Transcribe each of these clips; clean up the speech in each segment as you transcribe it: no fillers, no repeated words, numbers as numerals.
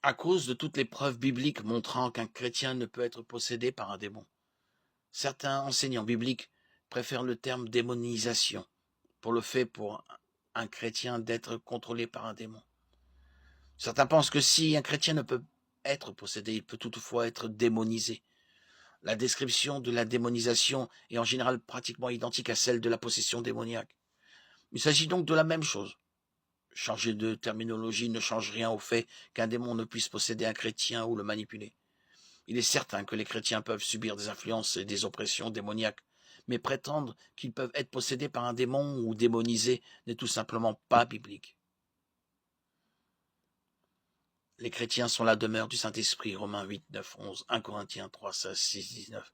à cause de toutes les preuves bibliques montrant qu'un chrétien ne peut être possédé par un démon. Certains enseignants bibliques préfèrent le terme démonisation pour le fait pour un chrétien d'être contrôlé par un démon. Certains pensent que si un chrétien ne peut être possédé, il peut toutefois être démonisé. La description de la démonisation est en général pratiquement identique à celle de la possession démoniaque. Il s'agit donc de la même chose. Changer de terminologie ne change rien au fait qu'un démon ne puisse posséder un chrétien ou le manipuler. Il est certain que les chrétiens peuvent subir des influences et des oppressions démoniaques, mais prétendre qu'ils peuvent être possédés par un démon ou démonisés n'est tout simplement pas biblique. Les chrétiens sont la demeure du Saint-Esprit, Romains 8, 9, 11, 1 Corinthiens 3, 16, 6, 19,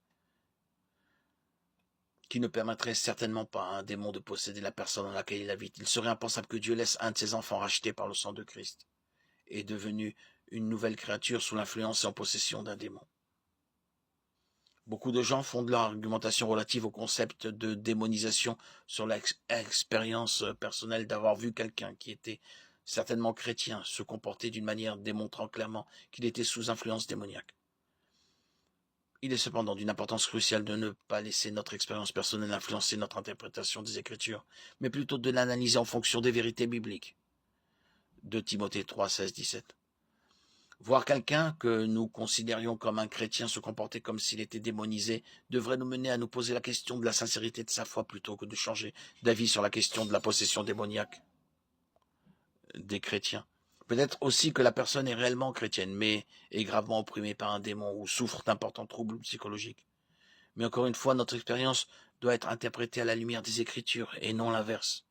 qui ne permettrait certainement pas à un démon de posséder la personne dans laquelle il habite. Il serait impensable que Dieu laisse un de ses enfants racheté par le sang de Christ et devenu une nouvelle créature sous l'influence et en possession d'un démon. Beaucoup de gens fondent leur argumentation relative au concept de démonisation sur l'expérience personnelle d'avoir vu quelqu'un qui était certainement chrétien se comporter d'une manière démontrant clairement qu'il était sous influence démoniaque. Il est cependant d'une importance cruciale de ne pas laisser notre expérience personnelle influencer notre interprétation des Écritures, mais plutôt de l'analyser en fonction des vérités bibliques. 2 Timothée 3, 16, 17. Voir quelqu'un que nous considérions comme un chrétien se comporter comme s'il était démonisé devrait nous mener à nous poser la question de la sincérité de sa foi plutôt que de changer d'avis sur la question de la possession démoniaque des chrétiens. Peut-être aussi que la personne est réellement chrétienne, mais est gravement opprimée par un démon ou souffre d'importants troubles psychologiques. Mais encore une fois, notre expérience doit être interprétée à la lumière des Écritures et non l'inverse.